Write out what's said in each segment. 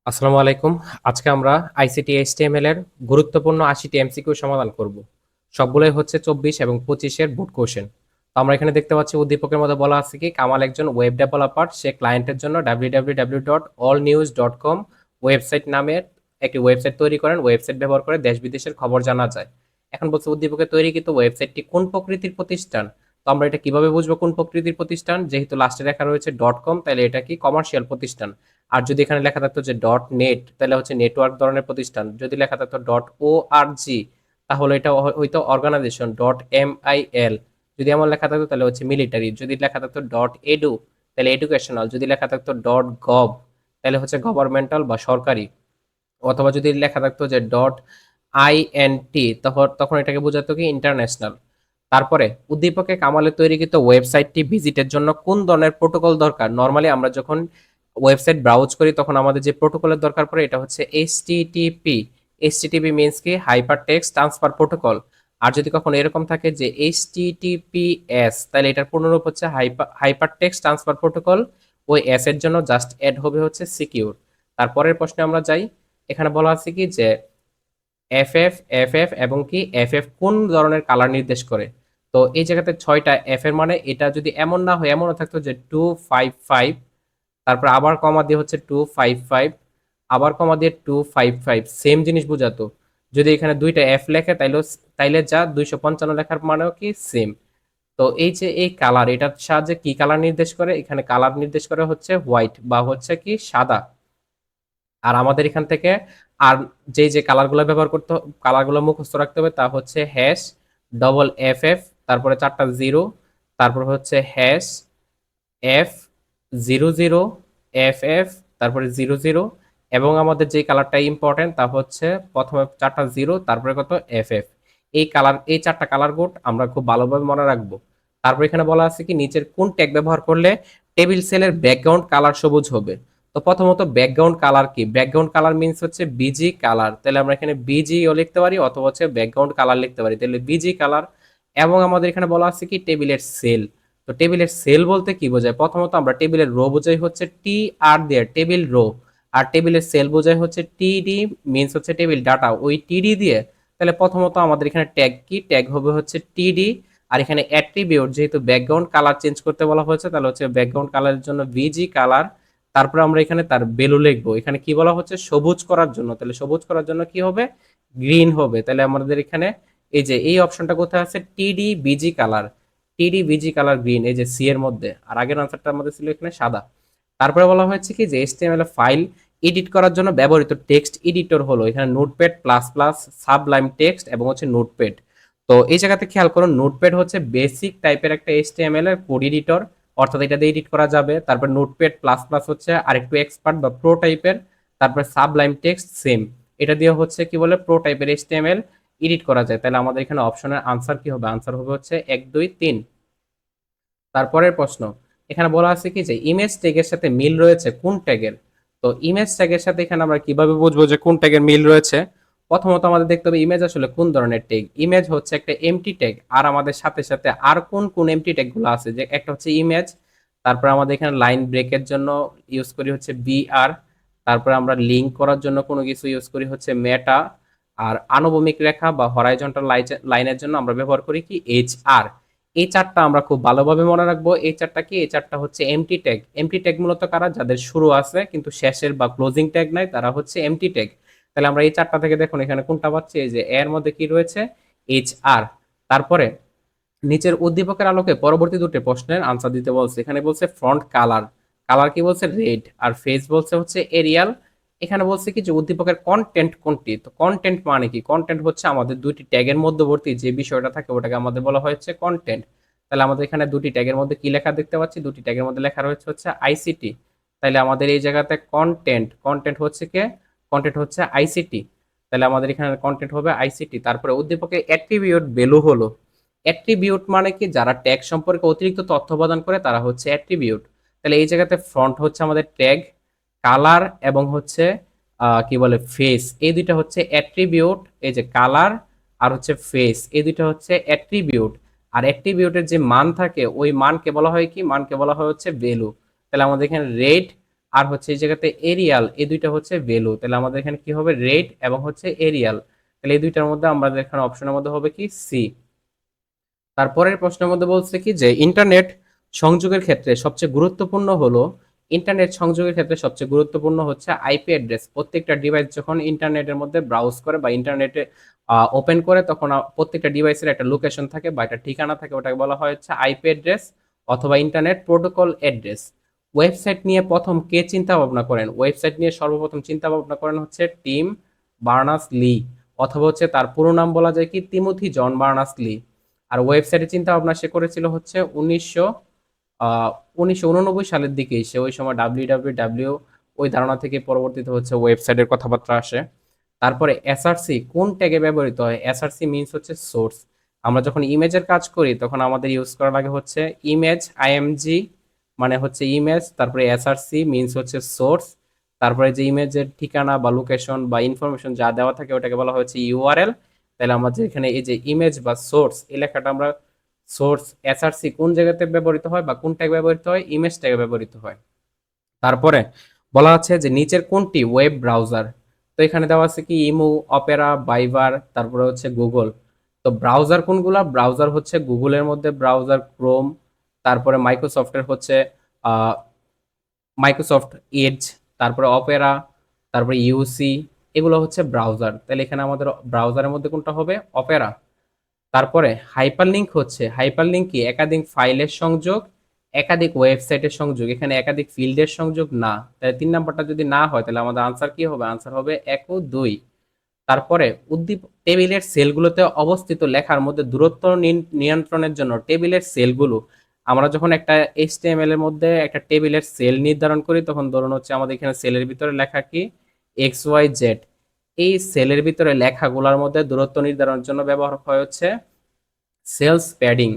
আসসালামু আলাইকুম। আজকে আমরা আইসিটি এইচটিএমএল এর গুরুত্বপূর্ণ ৮০টি এমসিকিউ সমাধান করব। সবগুলোই হচ্ছে ২৪ এবং ২৫ এর বুট কোশ্চেন। তো আমরা এখানে দেখতে পাচ্ছি উদ্দীপকের মধ্যে বলা আছে কি কামাল একজন ওয়েব ডেভেলপার। সে ক্লায়েন্টের জন্য www.allnews.com ওয়েবসাইট নামের একটি ওয়েবসাইট তৈরি করেন। ওয়েবসাইট ব্যবহার করে দেশ বিদেশের খবর জানা যায়। এখন বলছে উদ্দীপকে তৈরিকৃত ওয়েবসাইটটি কোন প্রকৃতির প্রতিষ্ঠান। তো আমরা এটা কিভাবে বুঝবো কোন প্রকৃতির প্রতিষ্ঠান, যেহেতু লাস্টে লেখা রয়েছে .com, তাহলে এটা কি কমার্শিয়াল প্রতিষ্ঠান। আর যদি এখানে লেখা থাকতো যে .net, তাহলে হচ্ছে নেটওয়ার্ক ধরনের প্রতিষ্ঠান। যদি লেখা থাকতো .org, তাহলে এটা হয়তো অর্গানাইজেশন। .mil যদি এমন লেখা থাকতো তাহলে হচ্ছে মিলিটারি। যদি লেখা থাকতো .edu, তাহলে এডুকেশনাল। যদি লেখা থাকতো .gov, তাহলে হচ্ছে গভর্নমেন্টাল বা সরকারি। অথবা যদি লেখা থাকতো যে .int, তখন তখন এটাকে বোঝাতো কি ইন্টারন্যাশনাল। তারপরে উদ্দীপকে কামালের তৈরিকৃত ওয়েবসাইটটি ভিজিটের জন্য কোন ধরনের প্রোটোকল দরকার। নর্মালি আমরা যখন ওয়েবসাইট ব্রাউজ করি তখন আমাদের যে প্রোটোকলের দরকার পড়ে এটা হচ্ছে এইচটিটিপি। এইচটিটিপি মিনস কি হাইপার টেক্সট ট্রান্সফার প্রোটোকল। আর যদি কখনো এরকম থাকে যে এইচটিটিপিএস, তাহলে এটার পূর্ণরূপ হচ্ছে হাইপার টেক্সট ট্রান্সফার প্রোটোকল। ওই এস এর জন্য জাস্ট অ্যাড হবে হচ্ছে সিকিউর। তারপরের প্রশ্নে আমরা যাই। এখানে বলা আছে কি যে এফএফ এবং কি এফএফ কোন ধরনের কালার নির্দেশ করে। তো এই জায়গাতে ৬টা এফ এর মানে এটা যদি এমন না হয়, এমনও থাকতো যে 255, তারপর আবার কমা দিয়ে হচ্ছে 255, আবার কমা দিয়ে 255, সেম জিনিস বোঝাতো। যদি এখানে দুইটা এফ লেখে তাইলে যা 255 লেখার মানেও কি সেম। তো এই যে এই কালার, এটার সাহায্যে কি কালার নির্দেশ করে, এখানে কালার নির্দেশ করে হচ্ছে হোয়াইট বা হচ্ছে কি সাদা। আর আমাদের এখান থেকে আর যে কালারগুলো ব্যবহার করতে, কালারগুলো মুখস্থ রাখতে হবে তা হচ্ছে হ্যাশ এফ, তারপরে 4টা জিরো, তারপর হচ্ছে হ্যাশ F00, FF, তারপরে 00, এবং আমাদের যে কালারটা ইম্পর্টেন্ট তা হচ্ছে প্রথমে 4টা জিরো, তারপরে কত FF। এই 4টা কালার কোড আমরা খুব ভালোভাবে মনে রাখবো। তারপর এখানে বলা আছে কি নিচের কোন ট্যাগ ব্যবহার করলে টেবিল সেলের ব্যাকগ্রাউন্ড কালার সবুজ হবে। তো প্রথমত ব্যাকগ্রাউন্ড কালার কি, ব্যাকগ্রাউন্ড কালার মিন্স হচ্ছে বিজি কালার। তাহলে আমরা এখানে বিজিও লিখতে পারি অথবা হচ্ছে ব্যাকগ্রাউন্ড কালার লিখতে পারি, তাহলে বিজি কালার। এবং আমাদের এখানে বলা আছে কি টেবিলের সেল। তো টেবিলের সেল বলতে কি বোঝায়, প্রথমত আমরা টেবিলের রো বোঝাই হচ্ছে টি আর দিয়ে টেবিল রো, আর টেবিলের সেল বোঝাই হচ্ছে টিডি, মিন্স হচ্ছে টেবিল ডাটা, ওই টিডি দিয়ে। তাহলে প্রথমত আমাদের এখানে ট্যাগ কি, ট্যাগ হবে হচ্ছে টিডি। আর এখানে অ্যাট্রিবিউট, যেহেতু ব্যাকগ্রাউন্ড কালার চেঞ্জ করতে বলা হয়েছে তাহলে হচ্ছে ব্যাকগ্রাউন্ড কালারের জন্য বিজি কালার। তারপরে আমরা এখানে তার ভ্যালু লিখবো। এখানে কি বলা হচ্ছে সবুজ করার জন্য, তাহলে সবুজ করার জন্য কি হবে, গ্রিন হবে। তাহলে আমাদের এখানে এই যে এই অপশনটা কোথায় আছে, টিডি বিজি কালার, টিডি বিজি কালার গ্রিন, এই যে সি এর মধ্যে। আর আগের আনসারটা আমাদের ছিল এখানে সাদা। তারপরে বলা হয়েছে কি যে এইচটিএমএল ফাইল এডিট করার জন্য ব্যবহৃত টেক্সট এডিটর হলো এখানে notepad plus plus, Sublime text এবং হচ্ছে নোটপ্যাড। তো এই জায়গাতে খেয়াল করুন, নোটপ্যাড হচ্ছে বেসিক টাইপের একটা এইচটিএমএল এর কোড এডিটর, অর্থাৎ এটা দিয়ে এডিট করা যাবে। তারপর নোটপ্যাড প্লাস প্লাস হচ্ছে আরেকটু এক্সপার্ট বা প্রো টাইপের। তারপরে সাবলাইম টেক্সট সেম, এটা দিয়ে হচ্ছে কি বলে প্রো টাইপের এইচটিএমএল এডিট করা যায়। তাহলে আমাদের এখানে অপশনের আনসার কি হবে, আনসার হবে হচ্ছে 1 2 3। তারপরের প্রশ্ন, এখানে বলা আছে কি যে ইমেজ ট্যাগের সাথে মিল রয়েছে কোন ট্যাগের। তো ইমেজ ট্যাগের সাথে এখানে আমরা কিভাবে বুঝবো যে কোন ট্যাগের মিল রয়েছে। প্রথমত আমাদের দেখতে হবে ইমেজ আসলে কোন ধরনের ট্যাগ। ইমেজ হচ্ছে একটা এমটি ট্যাগ, আর আমাদের সাথে সাথে আর কোন কোন এমটি ট্যাগ গুলো আছে, যে একটা হচ্ছে ইমেজ, তারপর আমাদের এখানে লাইন ব্রেকের জন্য ইউজ করি হচ্ছে বিআর, তারপর আমরা লিঙ্ক করার জন্য কোনো কিছু ইউজ করি হচ্ছে মেটা, আর আনুভূমিক রেখা বা হরাইজন্টাল লাইনের জন্য আমরা ব্যবহার করি কি এইচআর। এই চারটা আমরা খুব ভালোভাবে মনে রাখবো। এই চারটা কি, এই চারটা হচ্ছে এমটি ট্যাগ। এমটি ট্যাগ মূলত কারা, যাদের শুরু আছে কিন্তু শেষের বা ক্লোজিং ট্যাগ নাই, তারা হচ্ছে এমটি ট্যাগ। তাহলে আমরা এই চারটা থেকে দেখুন এখানে কোনটা পাচ্ছি, এই যে এর মধ্যে কি রয়েছে, এইচ আর। তারপরে নিচের উদ্দীপকের আলোকে পরবর্তী দুটি প্রশ্নের আনসার দিতে বলছে। এখানে বলছে ফ্রন্ট কালার, কালার কি বলছে রেড, আর ফেস বলছে হচ্ছে এরিয়াল। এখানে বলছে কি যে উদ্দীপকের কন্টেন্ট কোনটি। তো কন্টেন্ট মানে কি, কন্টেন্ট হচ্ছে আমাদের দুইটি ট্যাগের মধ্যবর্তী যে বিষয়টা থাকে ওটাকে আমাদের বলা হয়েছে কন্টেন্ট। তাহলে আমাদের এখানে দুটি ট্যাগের মধ্যে কি লেখা দেখতে পাচ্ছি, দুটি ট্যাগের মধ্যে লেখা রয়েছে হচ্ছে আইসিটি। তাহলে আমাদের এই জায়গাতে কন্টেন্ট, কন্টেন্ট হচ্ছে কে, কন্টেন্ট হচ্ছে আইসিটি। তাহলে আমাদের এখানে কন্টেন্ট হবে আইসিটি। তারপরে উদ্দীপকের অ্যাট্রিবিউট ভ্যালু হলো, অ্যাট্রিবিউট মানে কি যারা ট্যাগ সম্পর্কে অতিরিক্ত তথ্য প্রদান করে তারা হচ্ছে অ্যাট্রিবিউট। তাহলে এই জায়গাতে ফ্রন্ট হচ্ছে আমাদের ট্যাগ, কালার এবং হচ্ছে কি বলে ফেস, এই দুইটা হচ্ছে অ্যাট্রিবিউট। এই যে কালার আর হচ্ছে ফেস, এই দুইটা হচ্ছে অ্যাট্রিবিউট। আর অ্যাট্রিবিউটের যে মান থাকে ওই মানকে বলা হয় কি, মানকে বলা হয় হচ্ছে ভ্যালু। তাহলে আমাদের এখানে রেড আর হচ্ছে এই জায়গাতে এরিয়াল, এই দুইটা হচ্ছে ভ্যালু। তাহলে আমাদের এখানে কি হবে, রেট এবং হচ্ছে এরিয়াল। তাহলে এই দুইটার মধ্যে আমাদের এখানে অপশনের মধ্যে হবে কি সি। তারপরের প্রশ্নের মধ্যে বলছে কি যে ইন্টারনেট সংযোগের ক্ষেত্রে সবচেয়ে গুরুত্বপূর্ণ হলো, ইন্টারনেট সংযোগের ক্ষেত্রে সবচেয়ে গুরুত্বপূর্ণ হচ্ছে আইপি অ্যাড্রেস। প্রত্যেকটা ডিভাইস যখন ইন্টারনেটের মধ্যে ব্রাউজ করে বা ইন্টারনেটে ওপেন করে, তখন প্রত্যেকটা ডিভাইসের একটা লোকেশন থাকে বা একটা ঠিকানা থাকে, ওটাকে বলা হয় হচ্ছে আইপি অ্যাড্রেস অথবা ইন্টারনেট প্রোটোকল অ্যাড্রেস। ওয়েবসাইট নিয়ে প্রথম কে চিন্তা ভাবনা করেন? ওয়েবসাইট নিয়ে সর্বপ্রথম চিন্তা ভাবনা করেন হচ্ছে টিম বার্নার্স লি, অথবা হচ্ছে তার পুরো নাম বলা যায় কি তিমোথি জন বার্নার্স লি। আর ওয়েবসাইটের চিন্তা ভাবনা সে করেছিল হচ্ছে 1999 সালের দিকে। সে ওই সময় ডাব্লিউ ওই ধারণা থেকে পরবর্তীতে হচ্ছে ওয়েবসাইটের কথাবার্তা আসে। তারপরে এসআরসি কোন ট্যাগে ব্যবহৃত হয়? এসআরসি মিনস হচ্ছে সোর্স। আমরা যখন ইমেজের কাজ করি তখন আমাদের ইউজ করা লাগে হচ্ছে ইমেজ আইএমজি, মানে হচ্ছে ইমেজ, তারপরে এসআরসি মিনস হচ্ছে সোর্স, তারপরে যে ইমেজের ঠিকানা বা লোকেশন বা ইনফরমেশন যা দেওয়া থাকে ওটাকে বলা হচ্ছে ইউআরএল। তাহলে আমাদের এখানে এই যে ইমেজ বা সোর্স, এই লেখাটা আমরা সোর্স এসআরসি কোন জায়গাতে ব্যবহৃত হয় বা কোন ট্যাগ ব্যবহৃত হয়? ইমেজ ট্যাগে ব্যবহৃত হয়। তারপরে বলা আছে যে নিচের কোনটি ওয়েব ব্রাউজার? তো এখানে দেওয়া আছে কি ইমু, অপেরা, বাইবার, তারপরে হচ্ছে গুগল। তো ব্রাউজার কোনগুলা? ব্রাউজার হচ্ছে গুগলের মধ্যে ব্রাউজার ক্রোম, তারপরে মাইক্রোসফটের হচ্ছে মাইক্রোসফট এজ, তারপরে অপেরা, তারপরে ইউসি, এগুলো হচ্ছে ব্রাউজার। তাহলে এখানে আমাদের ব্রাউজারের মধ্যে কোনটা হবে? অপেরা। তারপরে হাইপারলিংক হচ্ছে, হাইপারলিংক কি একাধিক ফাইলের সংযোগ, একাধিক ওয়েবসাইটের সংযোগ, এখানে একাধিক ফিল্ডের সংযোগ না। তাহলে 3 নাম্বারটা যদি না হয় তাহলে আমাদের আনসার কি হবে? আনসার হবে 1 ও 2। তারপরে উদ্দীপ টেবিলের সেলগুলোতে অবস্থিত লেখার মধ্যে দূরত্ব নিয়ন্ত্রণের জন্য টেবিলের সেলগুলো, আমরা যখন একটা এইচটিএমএল এর মধ্যে একটা টেবিলের সেল নির্ধারণ করি তখন ধরুন হচ্ছে আমাদের এখানে সেলের ভিতরে লেখা কি এক্স ওয়াই জেড, এই সেলের ভিতরে লেখাগুলোর মধ্যে দূরত্ব নির্ধারণের জন্য ব্যবহার হয় হচ্ছে সেলস প্যাডিং।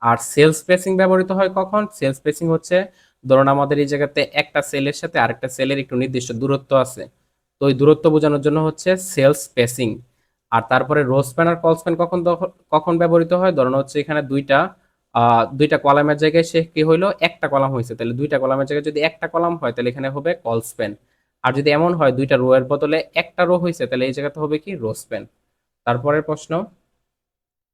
আর সেলস স্পেসিং ব্যবহৃত হয় কখন? সেলস স্পেসিং হচ্ছে ধরুন আমাদের এই জায়গাতে একটা সেলের সাথে আরেকটা সেলের একটু নির্দিষ্ট দূরত্ব আছে, তো ওই দূরত্ব বোঝানোর জন্য হচ্ছে সেলস স্পেসিং। আর তারপরে রো স্প্যান আর কল স্প্যান কখন কখন ব্যবহৃত হয়? ধরুন হচ্ছে এখানে দুইটা কলামের জায়গায় সে কি হইলো, একটা কলাম হয়েছে, তাহলে দুইটা কলামের জায়গায় যদি একটা কলাম হয় তাহলে এখানে হবে কল স্প্যান। আর যদি এমন হয় দুইটা রো এর বদলে একটা রো হয়েছে তাহলে এই জায়গাতে হবে কি রো স্প্যান। তারপরের প্রশ্ন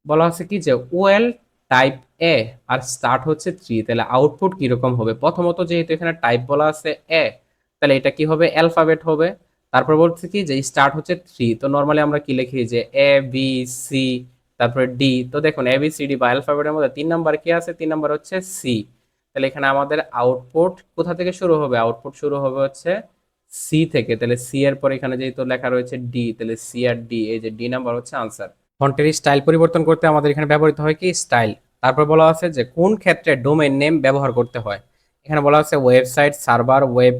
বলা হচ্ছে কি যে ওয়েল টাইপ এ আর স্টার্ট হচ্ছে 3, তাহলে আউটপুট কিরকম হবে? প্রথমত যেহেতু এখানে টাইপ বলা আছে এ, তাহলে এটা কি হবে? অ্যালফাবেট হবে। তারপর বলছে কি যে স্টার্ট হচ্ছে 3, তো নর্মালি আমরা কি লিখি যে এ বি সি তারপরে ডি। তো দেখুন এ বি সি ডি বা অ্যালফাবেটের মধ্যে 3 নাম্বার কি আছে? 3 নাম্বার হচ্ছে সি। তাহলে এখানে আমাদের আউটপুট কোথা থেকে শুরু হবে? আউটপুট শুরু হবে হচ্ছে সি থেকে। তাহলে সি এর পর এখানে যেহেতু লেখা রয়েছে ডি, তাহলে সি আর ডি, এই যে ডি নাম্বার হচ্ছে আনসার। ফন্টের স্টাইল পরিবর্তন করতে আমাদের এখানে ব্যবহৃত হয় কি স্টাইল। তারপর বলা আছে যে কোন ক্ষেত্রে ডোমেইন নেম ব্যবহার করতে হয়? এখানে বলা আছে ওয়েবসাইট, সার্ভার, ওয়েব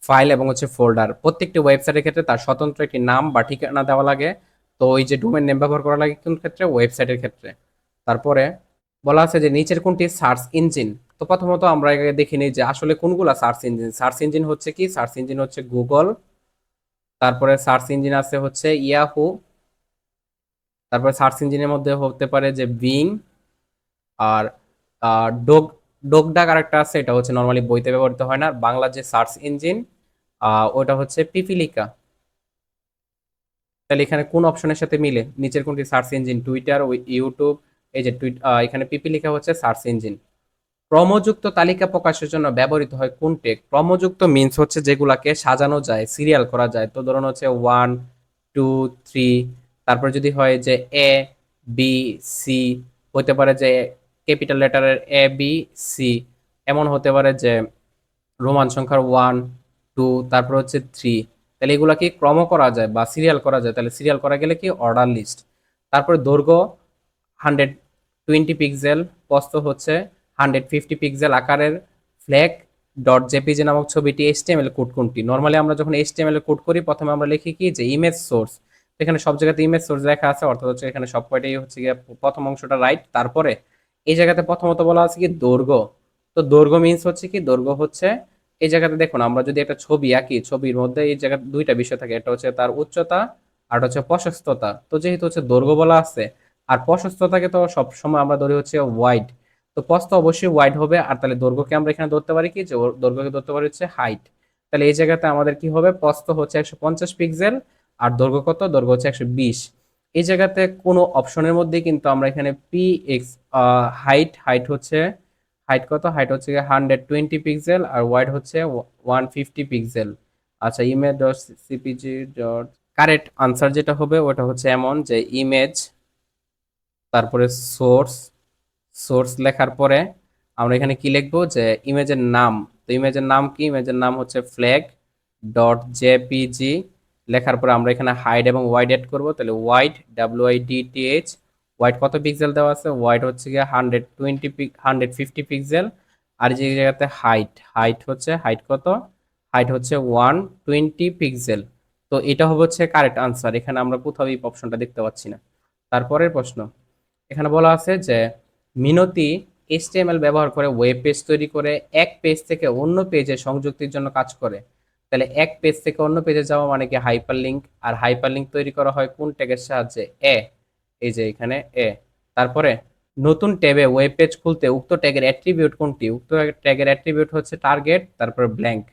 ফাইল এবং হচ্ছে ফোল্ডার। প্রত্যেকটি ওয়েবসাইটের ক্ষেত্রে তার স্বতন্ত্র একটি নাম বা ঠিকানা দেওয়া লাগে। তো ওই যে ডোমেইন নেম ব্যবহার করা লাগে কোন ক্ষেত্রে? ওয়েবসাইটের ক্ষেত্রে। তারপরে বলা আছে যে নিচের কোনটি সার্চ ইঞ্জিন? তো প্রথমত আমরা আগে দেখে নিই যে আসলে কোনগুলা সার্চ ইঞ্জিন। সার্চ ইঞ্জিন হচ্ছে কি? সার্চ ইঞ্জিন হচ্ছে গুগল, তারপরে সার্চ ইঞ্জিন আছে হচ্ছে ইয়াহু, তারপরে সার্চ ইঞ্জিনের মধ্যে হতে পারে যে বিং, আর ডোগ ডোগডাক আরেকটা আছে, এটা হচ্ছে নর্মালি বইতে ব্যবহৃত হয় না। বাংলা যে সার্চ ইঞ্জিন ওটা হচ্ছে পিপিলিকা। তাহলে এখানে কোন অপশনের সাথে মিলে? নিচের কোনটি সার্চ ইঞ্জিন? টুইটার, ইউটিউব, এই যে এখানে পিপিলিকা হচ্ছে সার্চ ইঞ্জিন। ক্রমযুক্ত তালিকা প্রকাশের জন্য ব্যবহৃত হয় কোন টেক? ক্রমযুক্ত মিন্স হচ্ছে যেগুলাকে সাজানো যায়, সিরিয়াল করা যায়। তো ধরুন হচ্ছে 1 2 3, তারপর যদি হয় যে এ বি সি, হতে পারে যে ক্যাপিটাল লেটারের এ বি সি, এমন হতে পারে যে রোমান সংখ্যার 1 2 তারপর হচ্ছে 3। তাহলে এগুলা কি ক্রম করা যায় বা সিরিয়াল করা যায়? তাহলে সিরিয়াল করা গেলে কি অর্ডার লিস্ট। তারপরে দৈর্ঘ্য 120 পিক্সেল, প্রস্থ হচ্ছে 150 পিক্সেল আকারের ফ্ল্যাগ ডট জেপিজি নামক ছবিটি এইচটিএমএল কোড কোনটি? নর্মালি আমরা যখন এইচটিএমএল কোড করি প্রথমে আমরা লিখি কি যে ইমেজ সোর্স। এখানে সব জায়গাতে ইমেজ সোর্স লেখা আছে, অর্থাৎ হচ্ছে এখানে সব কয়টাই হচ্ছে গিয়ে প্রথম অংশটা রাইট। তারপরে এই জায়গাতে প্রথমত বলা আছে কি দৈর্ঘ্য। তো দৈর্ঘ্য মিন্স হচ্ছে কি? দৈর্ঘ্য হচ্ছে এই জায়গাতে দেখুন আমরা যদি একটা ছবি আঁকি, ছবির মধ্যে এই জায়গায় দুইটা বিষয় থাকে, একটা হচ্ছে তার উচ্চতা আর হচ্ছে প্রশস্ততা। তো যেহেতু হচ্ছে দৈর্ঘ্য বলা আছে আর প্রশস্ততাকে তো সব সময় আমরা ধরি হচ্ছে ওয়াইড, তো প্রস্থ অবশ্যই ওয়াইড হবে। আর তাহলে দৈর্ঘ্যকে আমরা এখানে ধরতে পারি কি যে দৈর্ঘ্যকে ধরতে পারি হচ্ছে হাইট। তাহলে এই জায়গাতে আমাদের কি হবে, প্রস্থ হচ্ছে 150 পিক্সেল আর দৈর্ঘ্য কত, দৈর্ঘ্য হচ্ছে 120। এই জায়গাতে কোনো অপশনের মধ্যে কিন্তু আমরা এখানে পি এক্স হাইট হচ্ছে, হাইট হচ্ছে 120 পিক্সেল আর ওয়াইড হচ্ছে 150 পিক্সেল। আচ্ছা, image dot CPG dot, correct answer যেটা হবে ওটা হচ্ছে এমন যে ইমেজ, তারপরে সোর্স, লেখার পরে আমরা এখানে কি লিখবো, যে ইমেজের নাম। তো ইমেজের নাম কি, ইমেজের নাম হচ্ছে ফ্ল্যাগ ডট জেপিজি। লেখার পরে আমরা এখানে হাইড এবং ওয়াইড এড করবো, তাহলে ওয়াইড, WIDTH, ওয়াইড কত পিক্সেল দেওয়া আছে, ওয়াইড হচ্ছে গিয়ে 150 পিক্সেল। আর যে জায়গাতে হাইট হচ্ছে, কত, হাইট হচ্ছে 120 পিক্সেল। তো এটা হবে হচ্ছে কারেক্ট আনসার, এখানে আমরা কোথাও এই অপশনটা দেখতে পাচ্ছি না। তারপরের প্রশ্ন, এখানে বলা আছে যে মিনতি HTML ব্যবহার করে ওয়েব পেজ তৈরি করে এক পেজ থেকে অন্য পেজে সংযুক্তির জন্য কাজ করে। তাহলে এক পেজ থেকে অন্য পেজে যাওয়া মানে কি হাইপারলিংক, আর হাইপারলিংক তৈরি করা হয় কোন ট্যাগের সাহায্যে, এই যে এখানে তারপরে নতুন ট্যাবে ওয়েব পেজ খুলতে উক্ত ট্যাগের অ্যাট্রিবিউট কোনটি, উক্ত ট্যাগের অ্যাট্রিবিউট হচ্ছে টার্গেট, তারপরে ব্ল্যাঙ্ক।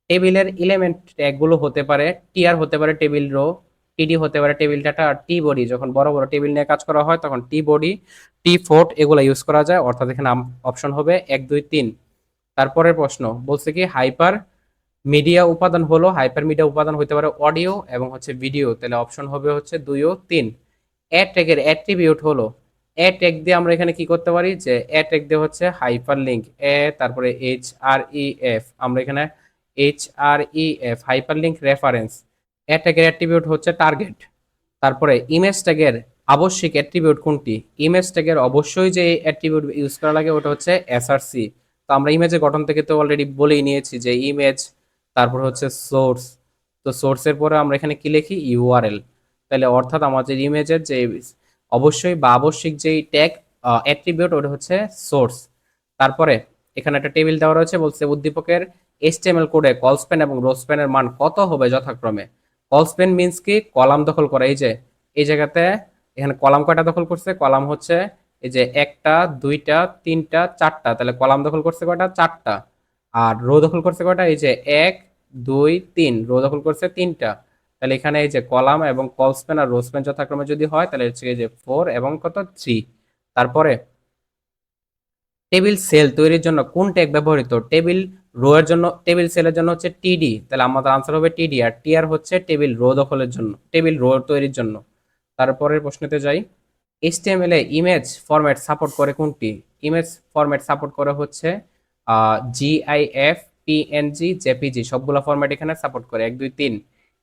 টেবিলের এলিমেন্ট ট্যাগগুলো হতে পারে টিআর, হতে পারে টেবিল রো, টিডি হতে পারে টেবিল ডাটা, আর টি বডি, যখন বড় বড় টেবিল নিয়ে কাজ করা হয় তখন টি বডি, টি ফোর্ট এগুলো ইউজ করা যায়, অর্থাৎ এখানে অপশন হবে 1 2 3। তারপরের প্রশ্ন বলছে কি হাইপার মিডিয়া উপাদান হলো, হাইপার মিডিয়া উপাদান হতে পারে অডিও এবং হচ্ছে ভিডিও, তাহলে অপশন হবে হচ্ছে 2 ও 3। অ্যাড ট্যাগের অ্যাট্রিবিউট হলো, অ্যাড ট্যাগ দিয়ে আমরা এখানে কি করতে পারি, যে অ্যাড ট্যাগ দিয়ে হচ্ছে হাইপার লিঙ্ক, তারপরে HREF, আমরা এখানে HREF হাইপার লিঙ্ক রেফারেন্স। অ্যাড ট্যাগের অ্যাট্রিবিউট হচ্ছে টার্গেট। তারপরে ইমেজ ট্যাগের আবশ্যিক অ্যাট্রিবিউট কোনটি, ইমেজ ট্যাগের অবশ্যই যে অ্যাট্রিবিউট ইউজ করা লাগে ওটা হচ্ছে SRC। তো আমরা ইমেজের গঠন থেকে তো অলরেডি বলেই নিয়েছি যে ইমেজ, তারপর হচ্ছে সোর্স। তো সোর্সের পরে আমরা এখানে কি লিখি, URL। তাহলে অর্থাৎ আমাদের ইমেজের যে অবশ্যই বা আবশ্যিক যেই ট্যাগ অ্যাট্রিবিউট ওটা হচ্ছে সোর্স। তারপরে এখানে একটা টেবিল দেওয়া রয়েছে, বলছে উদ্দীপকের HTML কোডে কলস্প্যান এবং রোস্প্যানের মান কত হবে যথাক্রমে। কলস্প্যান মিন্স কি, কলাম দখল করা। এই যে এই জায়গাতে এখানে কলাম কয়টা দখল করছে, কলাম হচ্ছে এই যে 1টা 2টা 3টা 4টা, তাহলে কলাম দখল করছে কয়টা, 4টা। আর রো দখল করছে কয়টা, এই যে 1 2 3, রো দখল করছে 3টা। তাহলে এখানে এই যে কলাম এবং কলস্প্যান আর রোস্প্যান যথাক্রমে যদি হয় তাহলে হচ্ছে এই যে 4 এবং কত 3। তারপরে টেবিল সেল তৈরির জন্য কোন ট্যাগ ব্যবহৃত, টেবিল রো এর জন্য, টেবিল সেলের জন্য হচ্ছে টিডি, তাহলে আমাদের আনসার হবে টিডি। আর টিআর হচ্ছে টেবিল রো দখলের জন্য, টেবিল রো তৈরির জন্য। তারপরের প্রশ্নতে যাই, HTML এ ইমেজ ফরম্যাট সাপোর্ট করে কোনটি, ইমেজ ফরম্যাট সাপোর্ট করে হচ্ছে GIF, PNG, JPG, সবগুলো ফরম্যাট এখানে সাপোর্ট করে। 1 2 3।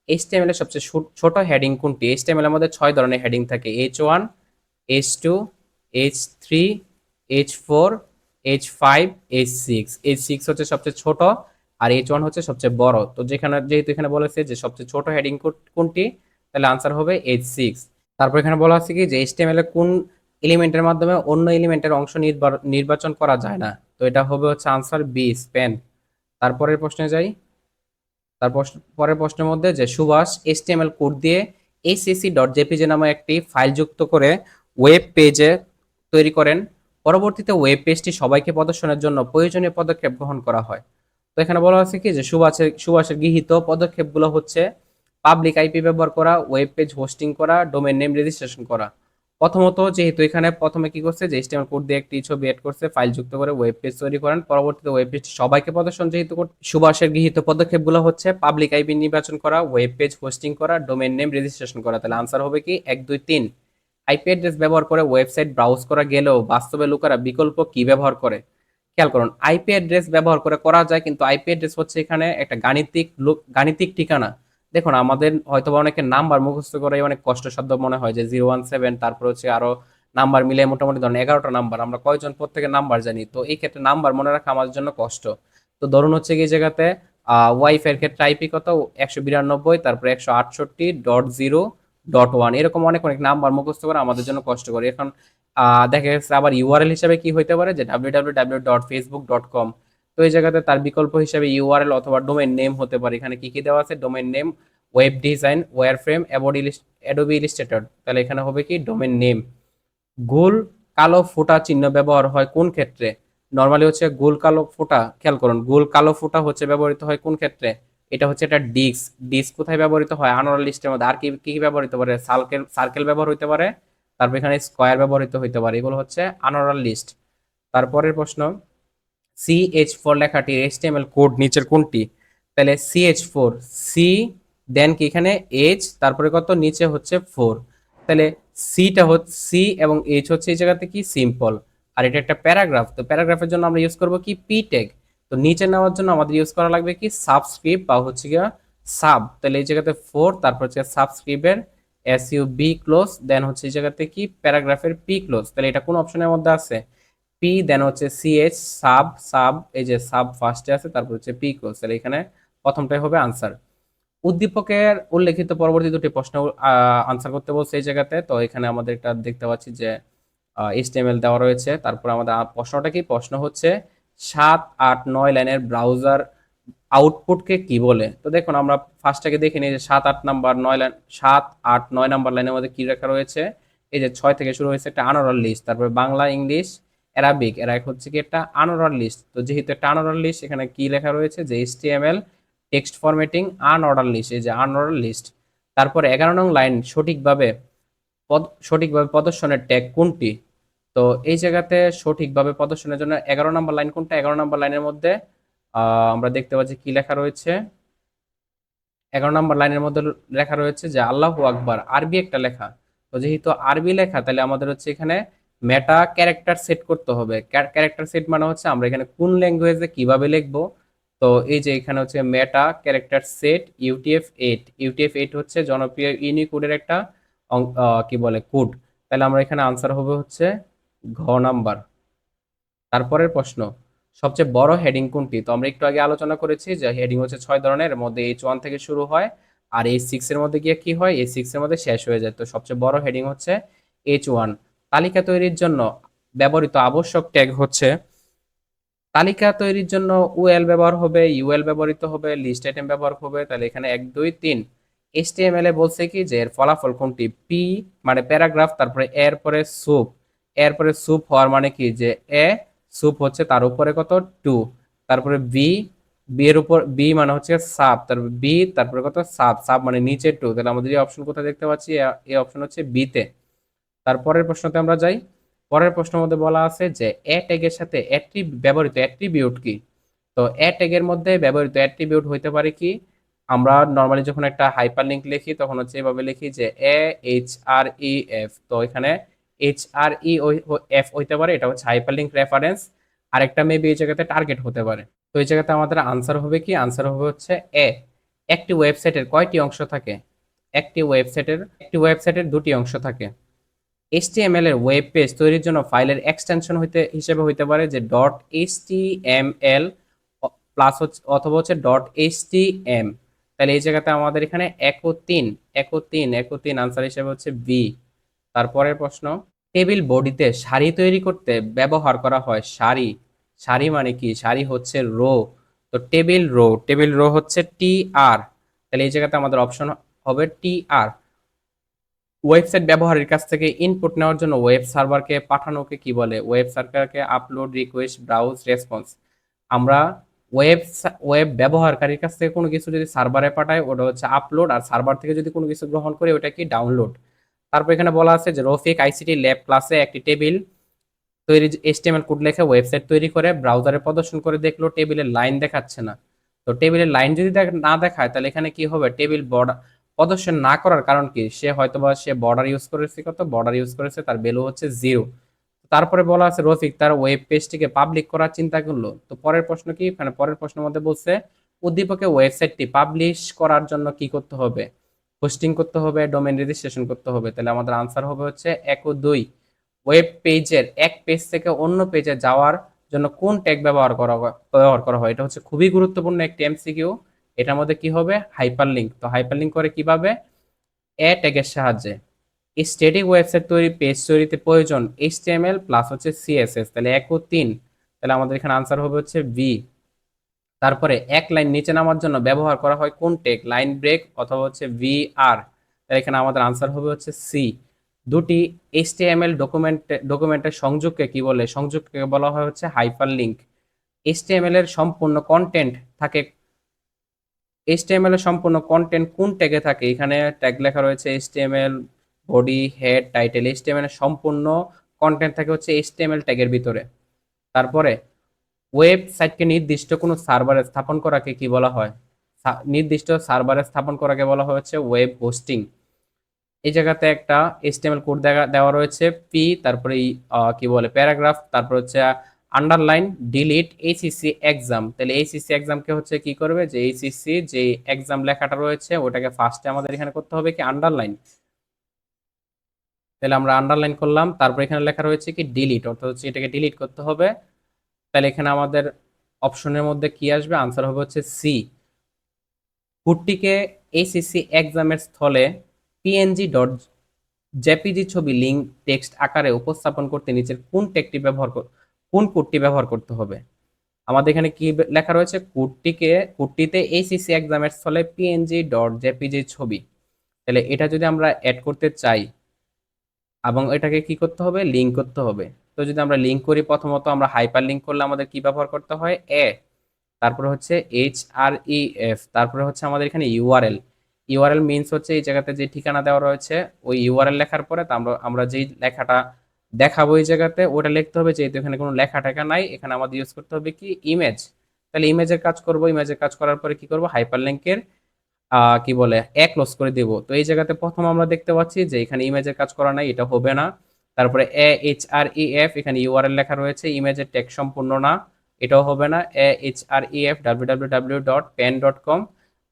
HTML এর সবচেয়ে ছোট হেডিং কোনটি, HTML এর মধ্যে 6 ধরনের হেডিং থাকে, H1, H2, H3, H4, H5, H6। H6 হচ্ছে সবচেয়ে ছোট আর H1 হচ্ছে সবচেয়ে বড়। তো যেহেতু এখানে বলেছে যে সবচেয়ে ছোট হেডিং কোনটি, তাহলে আনসার হবে H6। তারপর এখানে বলা আছে কি যে HTML এর কোন এলিমেন্টের মাধ্যমে অন্য এলিমেন্টের অংশ নির্বাচন করা যায় না, তো এটা হবে হচ্ছে আনসার বি, স্প্যান। তারপরের প্রশ্নে যাই, তারপর পরের প্রশ্নের মধ্যে যে সুভাষ HTML কোড দিয়ে acc.jpg নামে একটি ফাইল যুক্ত করে ওয়েব পেজে তৈরি করেন, পরবর্তীতে ওয়েব পেজটি সবাইকে প্রদর্শনের জন্য প্রয়োজনীয় পদক্ষেপ গ্রহণ করা হয়। তো এখানে বলা হচ্ছে কি যে সুভাষের গৃহীত পদক্ষেপগুলো হচ্ছে পাবলিক আইপি ব্যবহার করা, ওয়েব পেজ হোস্টিং করা, ডোমেইন নেম রেজিস্ট্রেশন করা। প্রথমত যেহেতু এখানে প্রথমে কি করছে যে HTML কোড দিয়ে একটি ছবি এড করছে, ফাইল যুক্ত করে ওয়েব পেজ তৈরি করেন, পরবর্তীতে ওয়েব পেজটি সবাইকে প্রদর্শন যেহেতু সুভাষের গৃহীত পদক্ষেপগুলো হচ্ছে পাবলিক আইপি নির্বাচন করা, ওয়েব পেজ হোস্টিং করা, ডোমেইন নেম রেজিস্ট্রেশন করা। তাহলে আনসার হবে কি 1 2 3। আইপি অ্যাড্রেস ব্যবহার করে ওয়েবসাইট ব্রাউজ করা গেলেও বাস্তবে লোকেরা বিকল্প কি ব্যবহার করে, খেয়াল করুন। আইপি অ্যাড্রেস ব্যবহার করে করা যায়, কিন্তু আইপি অ্যাড্রেস হচ্ছে এখানে একটা গাণিতিক ঠিকানা। দেখুন আমাদের হয়তো অনেকের নাম্বার মুখস্থ করাই অনেক কষ্টসাধ্য মনে হয়, যে 017, তারপর হচ্ছে আরো নাম্বার মিলে মোটামুটি ধরুন 11টা নাম্বার, আমরা কয়জন প্রত্যেকের নাম্বার জানি, তো এই ক্ষেত্রে নাম্বার মনে রাখা আমাদের জন্য কষ্ট। তো ধরুন হচ্ছে কি জায়গাতে ওয়াইফাই এর ক্ষেত্রে আইপি কত 192, তারপর 168.0.1, এরকম অনেক অনেক নাম্বার মুখস্থ করা আমাদের জন্য কষ্ট করে। এখন দেখা গেছে আবার ইউআরএল হিসাবে কি হইতে পারে, যে www.facebook.com, তো এই জায়গাতে তার বিকল্প হিসাবে ইউআরএল অথবা ডোমেইন নেম হতে পারে। এখানে কি কি দেওয়া আছে, domain name, web design, wireframe, Adobe Illustrator, তাহলে এখানে হবে কি ডোমেইন নেম। গোল কালো ফোঁটা চিহ্ন ব্যবহার হয় কোন ক্ষেত্রে, নরমালি হচ্ছে গোল কালো ফোঁটা, খেয়াল করুন গোল কালো ফোঁটা হচ্ছে ব্যবহৃত হয় কোন ক্ষেত্রে, এটা হচ্ছে একটা ডিস্ক। ডিস্ক কোথায় ব্যবহৃত হয়? আনোয়ার লিস্টের মধ্যে। আর কি কি ব্যবহৃত পারে? সার্কেল সার্কেল ব্যবহার হইতে পারে, তারপর এখানে স্কোয়ার ব্যবহৃত হইতে পারে। এগুলো হচ্ছে আনোয়ার লিস্ট। তারপরের প্রশ্ন, CH4 লেখাটির HTML কোড নিচের কোনটি? তাহলে CH4, সি দেন কি এখানে এইচ, তারপরে কত নিচে হচ্ছে 4। তাহলে সিটা হচ্ছে সি এবং এইচ হচ্ছে এই জায়গাতে কি সিম্পল, আর এটা একটা প্যারাগ্রাফ। তো প্যারাগ্রাফের জন্য আমরা ইউজ করব কি পি ট্যাগ। তো নিচে নেওয়ার জন্য আমাদের ইউজ করা লাগবে কি সাবস্ক্রিপ্ট বা হচ্ছে কি সাব। তাহলে এই জায়গাতে 4, তারপর হচ্ছে সাবস্ক্রিপ্টের SUB ক্লোজ, দেন হচ্ছে এই জায়গাতে কি প্যারাগ্রাফের পি ক্লোজ। তাহলে এটা কোন অপশনের মধ্যে আছে? পি দেন হচ্ছে CH সাব, সাব এই যে সাব ফার্স্টে আছে, তারপর হচ্ছে পি ক্লোজ। তাহলে এখানে প্রথমটাই হবে আনসার। উদ্দীপকের উল্লেখিত পরবর্তী দুটি প্রশ্ন আনসার করতে বলছে এই জায়গাতে। তো এখানে আমাদের একটা দেখতে পাচ্ছি যে HTML দেওয়া রয়েছে। তারপর আমাদের প্রশ্নটা কি? প্রশ্ন হচ্ছে 7, 8, 9 লাইনের ব্রাউজার আউটপুটকে কি বলে? তো দেখুন আমরা ফার্স্টটাকে দেখে নিই যে 7, 8 নাম্বার 9 লাইন, 7, 8, 9 নাম্বার লাইনের মধ্যে কি লেখা রয়েছে? এই যে 6 থেকে শুরু হয়েছে একটা আনোরাল লিস্ট, তারপরে বাংলা, ইংলিশ, অ্যারাবিক, এরা হচ্ছে কি একটা আনোরাল লিস্ট। তো যেহেতু একটা আনোরাল লিস্ট, এখানে কি লেখা রয়েছে যে HTML text formatting unordered list, এই যে আনঅর্ডার লিস্ট। তারপরে 11 নং লাইন, সঠিকভাবে প্রদর্শনের ট্যাগ কোনটি? তো এই জায়গাতে সঠিকভাবে প্রদর্শনের জন্য 11 নম্বর লাইন কোনটা? 11 নম্বর লাইনের মধ্যে আমরা দেখতে পাচ্ছি কি লেখা রয়েছে। 11 নম্বর লাইনের মধ্যে লেখা রয়েছে যে আল্লাহু আকবার, আরবি একটা লেখা। তো যেহেতু আরবি লেখা, তাহলে আমাদের হচ্ছে এখানে মেটা ক্যারেক্টার সেট করতে হবে। ক্যারেক্টার সেট মানে হচ্ছে আমরা এখানে কোন ল্যাঙ্গুয়েজে কিভাবে লিখবো। তো এই যে এখানে হচ্ছে মেটা ক্যারেক্টার সেট UTF-8। UTF-8 হচ্ছে জনপ্রিয় ইউনিকোডের একটা কি বলে কোড। তাহলে আমরা এখানে আনসার হবে হচ্ছে ঘ নাম্বার। তারপরের প্রশ্ন, সবচেয়ে বড় হেডিং কোনটি? তো আমরা একটু আগে আলোচনা করেছি যে হেডিং হচ্ছে 6 ধরনের, এর মধ্যে H1 থেকে শুরু হয়, আর H6 এর মধ্যে গিয়ে কি হয়? H6 এর মধ্যে শেষ হয়ে যায়। তো সবচেয়ে বড় হেডিং হচ্ছে H1। তালিকা তৈরির জন্য ব্যবহৃত আবশ্যক ট্যাগ হচ্ছে, তালিকা তৈরির জন্য UL ব্যবহার হবে, UL ব্যবহৃত হবে, লিস্ট আইটেম ব্যবহার হবে। তাহলে এখানে 1, 2, 3। HTML এ বলছে কি যে এর ফলাফল কোনটি? পি মানে প্যারাগ্রাফ, তারপরে এর পরে সুপ, এর পরে সুপ হওয়ার মানে কি যে এ, সুপ হচ্ছে তার উপরে কত 2, তারপরে বি, বি এর উপর বি মানে হচ্ছে সাব, তারপরে বি তারপরে কত সাব, সাব মানে নিচে 2। তাহলে আমাদের এই অপশন কোথায় দেখতে পাচ্ছি? এই অপশন হচ্ছে বি তে। তারপরের প্রশ্নতে আমরা যাই। পরের প্রশ্নের মধ্যে বলা আছে যে এ ট্যাগের সাথে ব্যবহৃত অ্যাট্রিবিউট কি? তো এ ট্যাগের মধ্যে ব্যবহৃত অ্যাট্রিবিউট হইতে পারে কি? আমরা নর্মালি যখন একটা হাইপারলিংক লিখি তখন হচ্ছে এভাবে লিখি যে AHREF। তো এখানে HREF হইতে পারে, এটা হচ্ছে হাইপারলিংক রেফারেন্স। আরেকটা মেবি এই জায়গাতে টার্গেট হতে পারে। তো এই জায়গাতে আমাদের আনসার হবে কি? আনসার হবে হচ্ছে এ। একটি ওয়েবসাইটের কয়টি অংশ থাকে? একটি ওয়েবসাইটের দুটি অংশ থাকে। HTML এর ওয়েব পেজ তৈরির জন্য ফাইলের এক্সটেনশন হিসেবে হইতে পারে যে .html প্লাস অথবা হচ্ছে .htm। তাহলে এই জায়গাতে আমাদের এখানে একো তিন আনসার হিসেবে হচ্ছে বি। তারপরের প্রশ্ন, টেবিল বডিতে সারি তৈরি করতে ব্যবহার করা হয় সারি। সারি মানে কি? সারি হচ্ছে রো। তো টেবিল রো হচ্ছে TR। তাহলে এই জায়গাতে আমাদের অপশন হবে TR। ওয়েবসাইট ব্যবহারের কাছ থেকে ইনপুট নেওয়ার জন্য ওয়েব সার্ভারকে পাঠানোকে কি বলে? ওয়েব সার্ভারকে আপলোড, রিকোয়েস্ট, ব্রাউজ, রেসপন্স। আমরা ওয়েব ওয়েব ব্যবহারকারীর কাছ থেকে কোনো কিছু যদি সার্ভারে পাঠাই ওটা হচ্ছে আপলোড, আর সার্ভার থেকে যদি কোনো কিছু গ্রহণ করি ওটা কি ডাউনলোড। তারপর এখানে বলা আছে যে রফিক ICT ল্যাব ক্লাসে একটি টেবিল তৈরি HTML কোড লেখে ওয়েবসাইট তৈরি করে ব্রাউজারে প্রদর্শন করে দেখলো টেবিলের লাইন দেখাচ্ছে না। তো টেবিলের লাইন যদি না দেখায় তাহলে এখানে কি হবে? টেবিল বর্ডার প্রদর্শন না করার কারণ কি? সে বর্ডার ইউজ করেছে, কত বর্ডার ইউজ করেছে, তার ভ্যালু হচ্ছে 0। তারপরে বলা আছে রফিক তার ওয়েব পেজটিকে পাবলিক করার চিন্তা করলো। তো পরের প্রশ্ন কি? মানে পরের প্রশ্নের মধ্যে বলছে উদ্দীপকে ওয়েবসাইটটি পাবলিশ করার জন্য কি করতে হবে? হোস্টিং করতে হবে, ডোমেইন রেজিস্ট্রেশন করতে হবে। তাহলে আমাদের আনসার হবে হচ্ছে 1 ও 2। ওয়েব পেজের এক পেজ থেকে অন্য পেজে যাওয়ার জন্য কোন ট্যাগ ব্যবহার করা হয়? এটা হচ্ছে খুবই গুরুত্বপূর্ণ একটি MCQ। এটার মধ্যে কি হবে? হাইপারলিংক। তো হাইপারলিংক করে কিভাবে? এ ট্যাগের সাহায্যে। স্ট্যাটিক ওয়েবসাইট পেজ তৈরিতে প্রয়োজন HTML প্লাস হচ্ছে CSS। তাহলে 1 ও 3। তাহলে আমাদের এখানে আনসার হবে হচ্ছে বি। তারপরে এক লাইন নিচে নামার জন্য ব্যবহার করা হয় কোন ট্যাগ? লাইন ব্রেক অথবা হচ্ছে VR। তাহলে এখানে আমাদের আনসার হবে হচ্ছে সি। দুটি HTML ডকুমেন্টের সংযোগকে কি বলে? সংযোগকে বলা হয় হচ্ছে হাইপারলিংক। HTML এর সম্পূর্ণ কন্টেন্ট থাকে এইচটিএমএল এর সম্পূর্ণ কন্টেন্ট কোন ট্যাগে থাকে, এখানে ট্যাগ লেখা রয়েছে HTML body head title. HTML এর সম্পূর্ণ কন্টেন্ট থাকে হচ্ছে এইচটিএমএল ট্যাগের ভিতরে। তারপরে ওয়েবসাইটকে নির্দিষ্ট কোনো সার্ভারে স্থাপন করাকে কি বলা হয়? নির্দিষ্ট সার্ভারে স্থাপন করাকে বলা হচ্ছে ওয়েব হোস্টিং। এই জায়গাতে একটা এইচটিএমএল কোড দেওয়া রয়েছে পি, তারপরে কি বলে প্যারাগ্রাফ, তারপর হচ্ছে আন্ডারলাইন ডিলিট এইচসিসি এক্সাম। তাহলে এইচসিসি এক্সামকে হচ্ছে কি করবে, যে এইচসিসি যে এক্সাম লেখাটা রয়েছে ওটাকে ফার্স্টে আমাদের এখানে করতে হবে কি আন্ডারলাইন। তাহলে আমরা আন্ডারলাইন করলাম, তারপর এখানে লেখা রয়েছে কি ডিলিট, অর্থাৎ হচ্ছে এটাকে ডিলিট করতে হবে। তাহলে এখানে আমাদের অপশনের মধ্যে কি আসবে, আনসার হবে হচ্ছে সি। কোডটিকে এইচসিসি এক্সামের স্থলে পিএনজি ডট জেপিজি ছবি লিঙ্ক টেক্সট আকারে উপস্থাপন করতে নিচের কোন কোডটি ব্যবহার করতে হবে? আমাদের এখানে কি লেখা রয়েছে, কোডটিতে এইচসিসি এক্সামের স্থলে পিএনজি ডট জেপিজি ছবি। তাহলে এটা যদি আমরা অ্যাড করতে চাই এবং এটাকে কি করতে হবে, লিঙ্ক করতে হবে। তো যদি আমরা লিঙ্ক করি, প্রথমত আমরা হাইপার লিঙ্ক করলে আমাদের কি ব্যবহার করতে হয়, তারপরে হচ্ছে HREF, তারপরে হচ্ছে আমাদের এখানে ইউআরএল। ইউআরএল মিনস হচ্ছে এই জায়গাতে যে ঠিকানা দেওয়া রয়েছে ওই ইউআরএল লেখার পরে তা আমরা যেই লেখাটা দেখাবো এই জায়গাতে ওটা লিখতে হবে, যেহেতু এখানে কোনো লেখা টেখা নাই, এখানে আমাদের ইউজ করতে হবে কি ইমেজ। তাহলে ইমেজের কাজ করব, ইমেজের কাজ করার পরে কি করব, হাইপার লিঙ্কের কি বলে ক্লোজ করে দিব। তো এই জায়গাতে প্রথম আমরা দেখতে পাচ্ছি যে এখানে ইমেজের কাজ করা নাই, এটা হবে না। তারপরে HREF, এখানে ইউআরএল লেখা রয়েছে, ইমেজের ট্যাগ সম্পূর্ণ না, এটাও হবে না। HREF www.pen.com,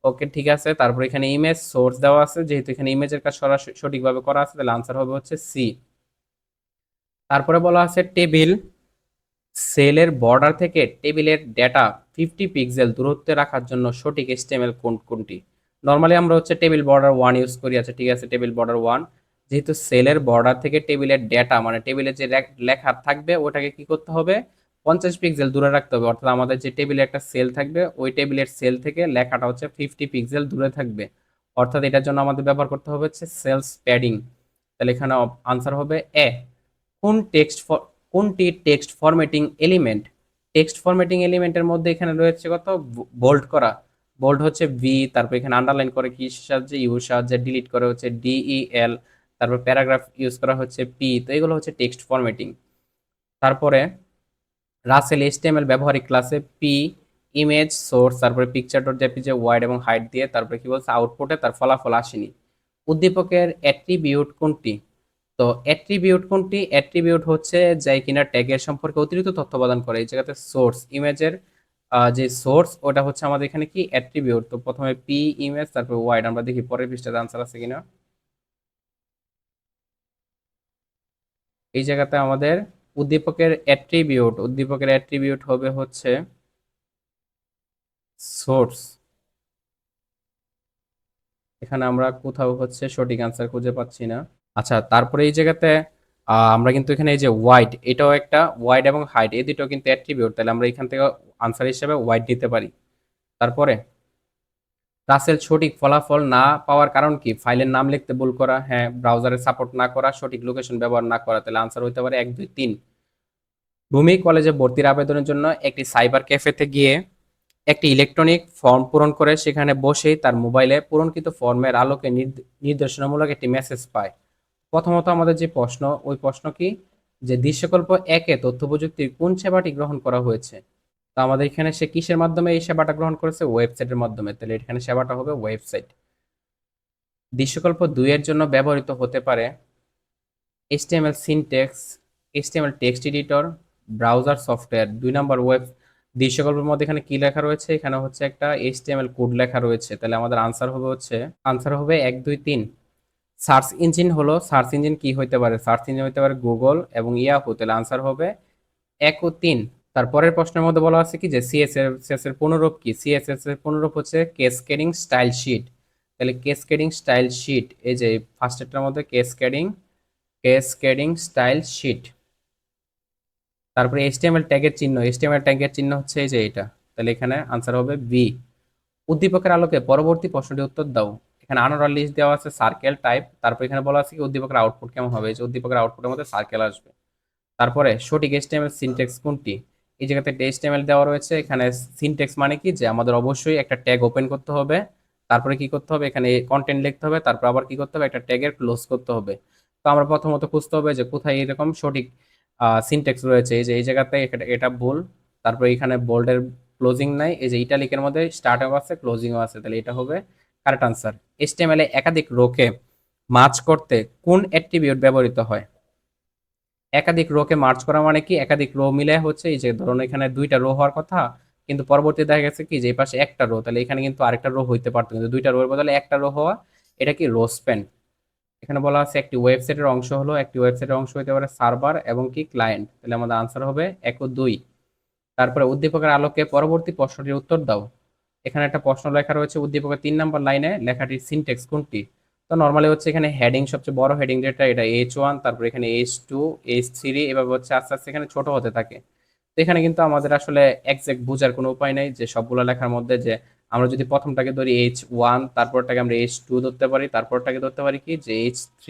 ওকে ঠিক আছে। তারপর এখানে ইমেজ সোর্স দেওয়া আছে, যেহেতু এখানে ইমেজের কাজ সঠিকভাবে করা আছে, তাহলে আনসার হবে হচ্ছে সি। তারপরে বলা আছে টেবিল সেলের বর্ডার থেকে টেবিলের ডেটা 50 পিক্সেল দূরত্বে রাখার জন্য সঠিক HTML কোনটি? নর্মালি আমরা হচ্ছে টেবিল বর্ডার 1 ইউজ করি, আছে ঠিক আছে টেবিল বর্ডার 1। যেহেতু সেলের বর্ডার থেকে টেবিলের ডেটা মানে টেবিলে যে লেখা থাকবে ওটাকে কি করতে হবে, 50 পিক্সেল দূরে রাখতে হবে। অর্থাৎ আমাদের যে টেবিলে একটা সেল থাকবে ওই টেবিলের সেল থেকে লেখাটা হচ্ছে 50 পিক্সেল দূরে থাকবে। অর্থাৎ এটার জন্য আমাদের ব্যবহার করতে হবে হচ্ছে সেলস প্যাডিং। তাহলে এখানে আনসার হবে এ। কোন কোনটি text formatting element? Text formatting এলিমেন্টের মধ্যে এখানে রয়েছে কত, বোল্ড করা, বোল্ড হচ্ছে ভি, তারপর এখানে আন্ডারলাইন করে কি সাহায্যে, ইউ সাহায্যে, ডিলিট করে হচ্ছে DEL, তারপর প্যারাগ্রাফ ইউজ করা হচ্ছে পি। তো এগুলো হচ্ছে টেক্সট ফরম্যাটিং। তারপরে রাসেল HTML ব্যবহারিক ক্লাসে পি ইমেজ সোর্স, তারপরে পিকচার ডট জেপিজি ওয়াইড এবং হাইট দিয়ে, তারপরে কি বলছে আউটপুটে তার ফলাফল আসেনি। উদ্দীপকের অ্যাট্রিবিউট কোনটি? তো অ্যাট্রিবিউট কোনটি, অ্যাট্রিবিউট হচ্ছে যাই কিনা ট্যাগের সম্পর্কে অতিরিক্ত তথ্য প্রদান করে। এই জায়গাতে সোর্স ইমেজের যে সোর্স ওটা হচ্ছে আমাদের এখানে কি অ্যাট্রিবিউট। তো প্রথমে পি ইমেজ, তারপর ওয়াইড, আমরা দেখি পরের পৃষ্ঠাতে আনসার আছে কিনা। এই জায়গাতে আমাদের উদ্দীপকের অ্যাট্রিবিউট হবে হচ্ছে সোর্স। এখানে আমরা কোথাও হচ্ছে সঠিক আনসার খুঁজে পাচ্ছি না। আচ্ছা, তারপরে এই জায়গাতে আমরা কিন্তু এখানে এই যে ওয়াইড, এটাও একটা ওয়াইড এবং হাইট, এই দুটো কিন্তু অ্যাট্রিবিউট, তাহলে আমরা এখান থেকে আনসার হিসেবে ওয়াইড নিতে পারি। তারপরে রাসেল সঠিক ফলাফল না পাওয়ার কারণ কি? ফাইলের নাম লিখতে ভুল করা, হ্যাঁ। ব্রাউজারে সাপোর্ট না করা, সঠিক লোকেশন ব্যবহার না করা। তাহলে আনসার হতে পারে 1 2 3। ভূমি কলেজে ভর্তির আবেদনের জন্য একটি সাইবার ক্যাফেতে গিয়ে একটি ইলেকট্রনিক ফর্ম পূরণ করে সেখানে বসেই তার মোবাইলে পূরণকৃত ফর্মের আলোকে নির্দেশনামূলক একটি মেসেজ পায়। প্রথমত আমাদের যে প্রশ্ন, ওই প্রশ্ন কি, যে দৃশ্যকল্প 1-এ তথ্য প্রযুক্তির কোন সেবাটি গ্রহণ করা হয়েছে? তো আমাদের এখানে সে কিসের মাধ্যমে এই সেবাটা গ্রহণ করেছে, ওয়েবসাইটের মাধ্যমে। তাহলে এখানে সেবাটা হবে ওয়েবসাইট। দৃশ্যকল্প 2 এর জন্য ব্যবহৃত হতে পারে HTML syntax, HTML text editor, browser software. 2 নম্বর দৃশ্যকল্পের মধ্যে এখানে কি লেখা রয়েছে, এখানে হচ্ছে একটা HTML কোড লেখা রয়েছে। তাহলে আমাদের আনসার হবে 1 2 3। সার্চ ইঞ্জিন কি হইতে পারে, সার্চ ইঞ্জিন হইতে পারে গুগল এবং ইয়াহু। তাহলে আনসার হবে 1 ও 3। তারপরের প্রশ্নের মধ্যে বলা আছে কি যে সিএসএস এর পুনরূপ কি? সিএসএস এর পুনরূপ হচ্ছে ক্যাসকেডিং স্টাইল শিট। তাহলে ক্যাসকেডিং স্টাইল শিট, এই যে ফার্স্টেরটার মধ্যে ক্যাসকেডিং স্টাইল শিট। তারপরে এইচটিএমএল ট্যাগের চিহ্ন হচ্ছে এই যে এটা। তাহলে এখানে আনসার হবে বি। উদ্দীপকের আলোকে পরবর্তী প্রশ্নটি উত্তর দাও। এখানে আনোয়ার লিস্ট দেওয়া আছে সার্কেল টাইপ, তারপর এখানে বলা আছে কি উদ্দীপকের আউটপুট কেমন হবে, এই যে উদ্দীপকের আউটপুটের মধ্যে সার্কেল আসবে। তারপরে সঠিক HTML সিনট্যাক্স কোনটি? এই জায়গাতে একটা HTML দেওয়া রয়েছে। এখানে সিনট্যাক্স মানে কি, যে আমাদের অবশ্যই একটা ট্যাগ ওপেন করতে হবে, তারপরে কি করতে হবে, এখানে কন্টেন্ট লিখতে হবে, তারপর আবার কি করতে হবে, একটা ট্যাগের ক্লোজ করতে হবে। তো আমরা প্রথমত খুঁজতে হবে যে কোথায় এরকম সঠিক সিনট্যাক্স রয়েছে। এই যে এই জায়গাতে এটা ভুল, তারপরে এখানে বোল্ডের ক্লোজিং নাই, এই যে ইটালিকের মধ্যে স্টার্টও আছে ক্লোজিংও আছে, তাহলে এটা হবে কারেক্ট আনসার। HTML এ একাধিক রোকে মার্জ করতে কোন অ্যাট্রিবিউট ব্যবহৃত হয়? একাধিক রোকে মার্চ করা মানে কি, একাধিক রো মিলে হচ্ছে, এই যে ধরুন এখানে দুইটা রো হওয়ার কথা, কিন্তু পরবর্তী দেখা গেছে কি যে এই পাশে একটা রো, তাহলে এখানে কিন্তু আরেকটা রো হইতে পারতো, কিন্তু দুইটা রো এর বদলে একটা রো হওয়া, এটা কি রো স্প্যান। এখানে বলা আছে একটি ওয়েবসাইটের অংশ হলো, একটি ওয়েবসাইটের অংশ হতে পারে সার্ভার এবং কি ক্লায়েন্ট, তাহলে আমাদের আনসার হবে 1 ও 2। তারপরে উদ্দীপকের আলোকে পরবর্তী প্রশ্নটির উত্তর দাও। এখানে একটা প্রশ্ন লেখা রয়েছে, উদ্দীপকের 3 নম্বর লাইনে লেখাটির সিনট্যাক্স কোনটি? তো নর্মালি হচ্ছে এখানে হেডিং, সবচেয়ে বড় হেডিং যেটা এটা H1, তারপর এখানে H2, H3, এভাবে হচ্ছে আস্তে আস্তে এখানে ছোট হতে থাকে। তো এখানে কিন্তু আমাদের আসলে এক্সাক্ট বোঝার কোনো উপায় নাই যে সবগুলো লেখার মধ্যে যে আমরা যদি প্রথমটাকে ধরি H1, তারপরটাকে আমরা H2 ধরতে পারি, তারপরটাকে ধরতে পারি কি যে H3,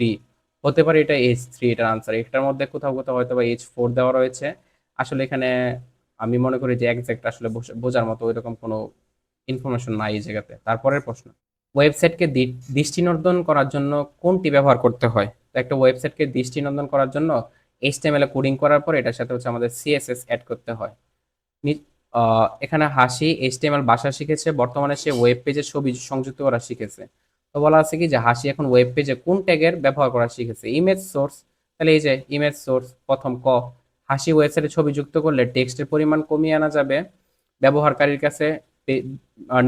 হতে পারে এটা H3 এটার আনসার। এটার মধ্যে কোথাও কোথাও হয়তো বা H4 দেওয়া রয়েছে। আসলে এখানে আমি মনে করি যে এক্সাক্ট আসলে বোঝার মতো ওইরকম কোনো ইনফরমেশন নাই এই জায়গাতে। তারপরের প্রশ্ন, ওয়েবসাইটকে দৃষ্টিনন্দন করার জন্য কোনটি ব্যবহার করতে হয়? তো একটা ওয়েবসাইটকে দৃষ্টিনন্দন করার জন্য HTML এ কোডিং করার পর এটার সাথে হচ্ছে আমাদের CSS অ্যাড করতে হয়। এখানে হাসি HTML ভাষা শিখেছে, বর্তমানে সে ওয়েব পেজে ছবি সংযুক্ত করা শিখেছে। তো বলা আছে কি যে হাসি এখন ওয়েব পেজে কোন ট্যাগের ব্যবহার করা শিখেছে? Image source. তাহলে এই যে ইমেজ সোর্স, প্রথম ক, হাসি ওয়েবসাইটে ছবি যুক্ত করলে টেক্সটের পরিমাণ কমিয়ে আনা যাবে, ব্যবহারকারীর কাছে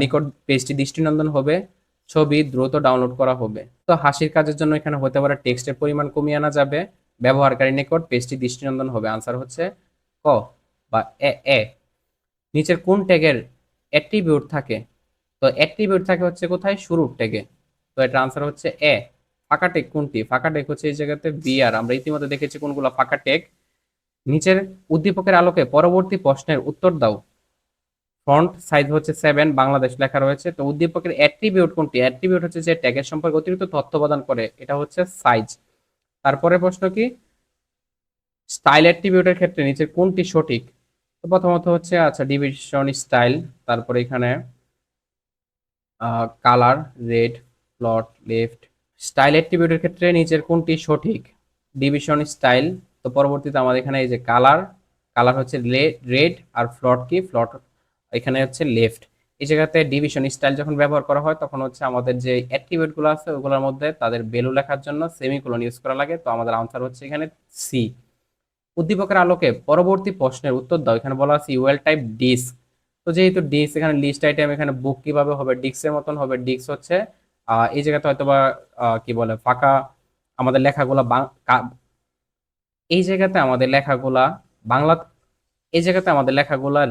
নিকট পেজটি দৃষ্টিনন্দন হবে, ছবি দ্রুত ডাউনলোড করা হবে। তো হাসির কাজের জন্য এখানে হতে পারে টেক্সটের পরিমাণ কমিয়ে আনা যাবে, ব্যবহারকারীর নিকট পেজটি দৃষ্টিনন্দন হবে। আনসার হচ্ছে ক বা এ এ। নিচের কোন ট্যাগের অ্যাট্রিবিউট থাকে? তো অ্যাট্রিবিউট থাকে হচ্ছে কোথায়, শুরুর ট্যাগে। তো এটা আনসার হচ্ছে এ। ফাঁকা ট্যাগ কোনটি? ফাঁকা ট্যাগ হচ্ছে এই জায়গাতে বিআর, আমরা ইতিমধ্যে দেখেছি কোনগুলো ফাঁকা ট্যাগ। নিচের উদ্দীপকের আলোকে পরবর্তী প্রশ্নের উত্তর দাও। ফন্ট সাইজ হচ্ছে 7, বাংলাদেশ লেখা রয়েছে। তো উদ্দীপকের অ্যাট্রিবিউট কোনটি? অ্যাট্রিবিউট হচ্ছে যে ট্যাগের সম্পর্কে অতিরিক্ত তথ্য প্রদান করে, এটা হচ্ছে সাইজ। তারপরে প্রশ্ন কি, স্টাইল অ্যাট্রিবিউটের ক্ষেত্রে নিচের কোনটি সঠিক? তো প্রথমত হচ্ছে আচ্ছা ডিভিশন স্টাইল, তারপরে এখানে colour, red, float, left. Style অ্যাট্রিবিউটের ক্ষেত্রে নিচের কোনটি সঠিক? Division style. তো পরবর্তীতে আমাদের এখানে এই যে কালার, কালার হচ্ছে রেড, আর ফ্লট কি, ফ্লট এখানে হচ্ছে লেফট। এই জায়গাতে ডিভিশন স্টাইল যখন ব্যবহার করা হয় তখন হচ্ছে আমাদের যে অ্যাট্রিবিউট গুলো আছে ওগুলোর মধ্যে তাদের ভ্যালু লেখার জন্য সেমিকোলন ইউজ করা লাগে। তো আমাদের আনসার হচ্ছে এখানে সি। উদ্দীপকের আলোকে পরবর্তী প্রশ্নের উত্তর দাও। এখানে বলা আছে ইউএল টাইপ ডিস্ক। তো যেহেতু ডিস্ক, এখানে লিস্ট আইটেম, এখানে বুক কিভাবে হবে, ডিস্কের মতন হবে। ডিস্ক হচ্ছে এই জায়গাতে হয়তো বা কি বলে ফাঁকা আমাদের লেখাগুলা এই জায়গাতে আমাদের লেখাগুলা বাংলা, এই জায়গাতে আমাদের লেখাগুলা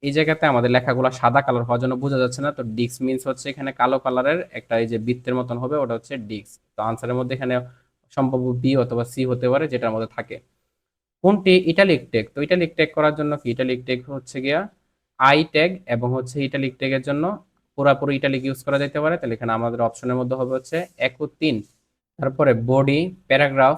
এই জায়গাতে আমাদের লেখাগুলা সাদা কালার হওয়ার জন্য বোঝা যাচ্ছে না। তো ডিস্ক মিন্স হচ্ছে এখানে কালো কালারের একটা এই যে বৃত্তের মতন হবে, ওটা হচ্ছে ডিস্ক। তো আনসারের মধ্যে এখানে সম্ভব বি অথবা সি হতে পারে, যেটার মধ্যে থাকে। কোনটি ইটালিক ট্যাগ? তো ইটালিক ট্যাগ করার জন্য কি, ইটালিক ট্যাগ হচ্ছে গিয়া আই ট্যাগ, এবং হচ্ছে ইটালিক ট্যাগের জন্য পুরাপুরি ইটালিক ইউজ করা যেতে পারে। তাহলে এখানে আমাদের অপশনের মধ্যে হবে হচ্ছে 1 ও 3। তারপরে বডি, প্যারাগ্রাফ,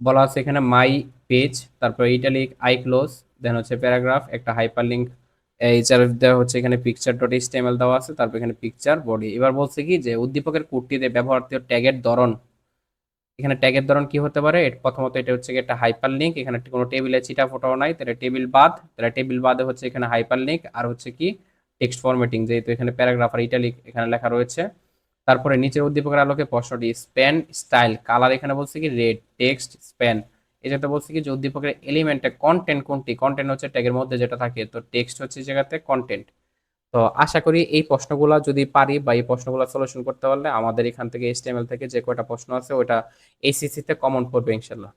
বলা আছে এখানে মাই পেজ, তারপরে ইটালিক আই ক্লোজ, দেন হচ্ছে প্যারাগ্রাফ, একটা হাইপার লিঙ্ক এইচআর দেওয়া হচ্ছে, এখানে পিকচার ডট এইচটিএমএল দেওয়া আছে, তারপর এখানে পিকচার বডি। এবার বলছে কি যে উদ্দীপকের কোডটিতে ব্যবহৃত ট্যাগের ধরন। এখানে ট্যাগের ধরন কি হতে পারে? প্রথমত এটা হচ্ছে একটা হাইপার লিঙ্ক, এখানে কোনো টেবিলে চিটা ফোটাও নাই, তাহলে টেবিল বাদ, তাহলে টেবিল বাদে হচ্ছে এখানে হাইপার লিঙ্ক, আর হচ্ছে কি টেক্সট ফরম্যাটিং, যেহেতু এখানে প্যারাগ্রাফ আর ইটালিক এখানে লেখা রয়েছে। তারপরে নিচের উদ্দীপকের আলোকে প্রশ্নটি, স্প্যান স্টাইল কালার, এখানে বলছে কি রেড, টেক্সট স্প্যান। এই যেটা বলছে কি যে উদ্দীপকের এলিমেন্টে কন্টেন্ট কোনটি? কন্টেন্ট হচ্ছে ট্যাগের মধ্যে যেটা থাকে, তো টেক্সট হচ্ছে এই জায়গাতে কন্টেন্ট। তো আশা করি এই প্রশ্নগুলা যদি পারি বা এই প্রশ্নগুলো সলিউশন করতে পারলে আমাদের এখান থেকে HTML থেকে যে কয়টা প্রশ্ন আছে ওটা ACC তে কমন পড়বে ইনশাল্লাহ।